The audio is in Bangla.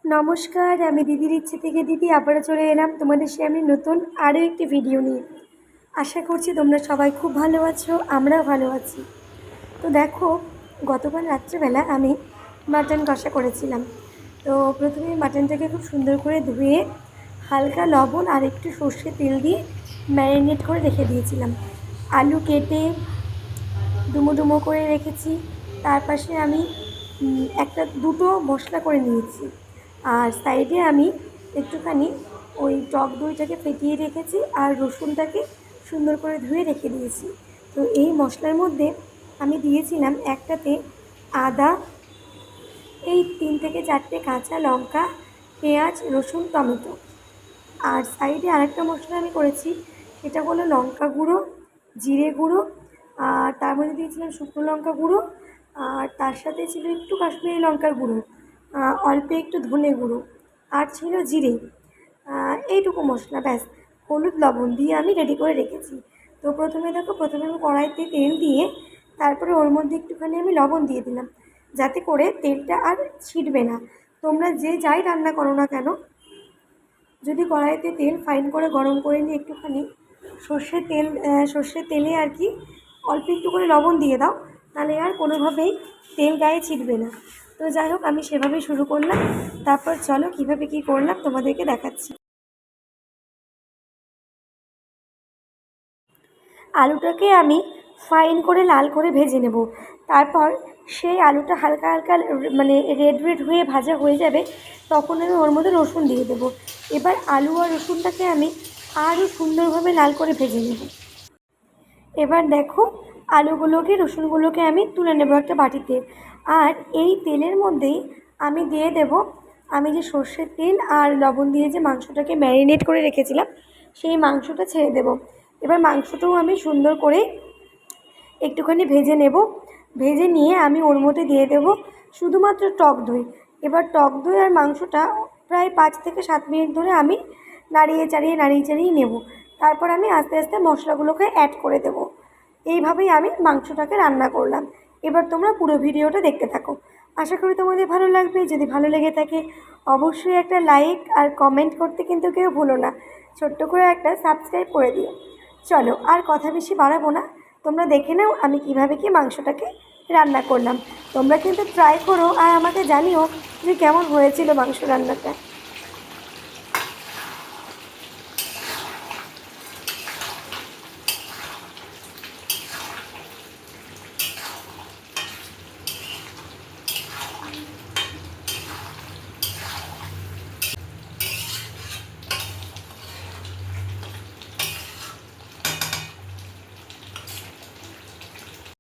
নমস্কার, আমি দিদির ইচ্ছে থেকে দিদি আবারও চলে এলাম তোমাদের সামনে নতুন আরও একটি ভিডিও নিয়ে। আশা করছি তোমরা সবাই খুব ভালো আছো, আমরাও ভালো আছি। তো দেখো, গতকাল রাত্রেবেলা আমি মাটন কষা করেছিলাম। তো প্রথমে মাটনটাকে খুব সুন্দর করে ধুয়ে হালকা লবণ আর একটু সর্ষের তেল দিয়ে ম্যারিনেট করে রেখে দিয়েছিলাম। আলু কেটে ডুমো ডুমো করে রেখেছি। তার পাশে আমি দুটো মশলা করে নিয়েছি। আর সাইডে আমি একটুখানি ওই টক দইটাকে ফেটিয়ে রেখেছি আর রসুনটাকে সুন্দর করে ধুয়ে রেখে দিয়েছি। তো এই মশলার মধ্যে আমি দিয়েছিলাম একটাতে আদা, এই 3 থেকে 4টে কাঁচা লঙ্কা, পেঁয়াজ, রসুন, টমেটো। আর সাইডে আরেকটা মশলা আমি করেছি, সেটা হলো লঙ্কা গুঁড়ো, জিরে গুঁড়ো, আর তার মধ্যে দিয়েছিলাম শুকনো লঙ্কা গুঁড়ো, আর তার সাথে ছিল একটু কাশ্মীরি লঙ্কার গুঁড়ো, অল্প একটু ধনে গুঁড়ো, আর ছিল জিরে। এইটুকু মশলা, ব্যাস। হলুদ লবণ দিয়ে আমি রেডি করে রেখেছি। তো প্রথমে আমি কড়াইতে তেল দিয়ে তারপরে ওর মধ্যে একটুখানি আমি লবণ দিয়ে দিলাম, যাতে করে তেলটা আর ছিটবে না। তোমরা যে যাই রান্না করো না কেন, যদি কড়াইতে তেল ফাইন করে গরম করে নিয়ে একটুখানি সর্ষের তেলে আর কি অল্প একটু করে লবণ দিয়ে দাও, তাহলে আর কোনোভাবেই তেল গায়ে ছিটবে না। তো যাই হোক, আমি সেভাবেই শুরু করলাম। তারপর চলো কীভাবে কী করলাম তোমাদেরকে দেখাচ্ছি। আলুটাকে আমি ফাইন করে লাল করে ভেজে নেব। তারপর সেই আলুটা হালকা হালকা মানে রেড হয়ে ভাজা হয়ে যাবে, তখন আমি ওর মধ্যে রসুন দিয়ে দেবো। এবার আলু আর রসুনটাকে আমি আরও সুন্দরভাবে লাল করে ভেজে নেব। এবার দেখো, আলুগুলোকে রসুনগুলোকে আমি তুলে নেব একটা বাটিতে। আর এই তেলের মধ্যেই আমি দিয়ে দেব আমি যে সর্ষের তেল আর লবণ দিয়ে যে মাংসটাকে ম্যারিনেট করে রেখেছিলাম, সেই মাংসটা ছেড়ে দেব। এবার মাংসটাও আমি সুন্দর করে একটুখানি ভেজে নেব। ভেজে নিয়ে আমি ওর মধ্যে দিয়ে দেব শুধুমাত্র টক দই। এবার টক দই আর মাংসটা প্রায় 5 থেকে 7 মিনিট ধরে আমি নাড়িয়ে চাড়িয়ে নেব। তারপর আমি আস্তে আস্তে মশলাগুলোকে অ্যাড করে দেব। এইভাবেই আমি মাংসটাকে রান্না করলাম। এবার তোমরা পুরো ভিডিওটা দেখতে থাকো। আশা করি তোমাদের ভালো লাগবে। যদি ভালো লেগে থাকে অবশ্যই একটা লাইক আর কমেন্ট করতে কিন্তু কেউ ভুলো না। ছোট্ট করে একটা সাবস্ক্রাইব করে দিও। চলো, আর কথা বেশি বাড়াবো না, তোমরা দেখে নাও আমি কীভাবে কি মাংসটাকে রান্না করলাম। তোমরা কিন্তু ট্রাই করো আর আমাকে জানিও যে কেমন হয়েছিল মাংস রান্নাটা।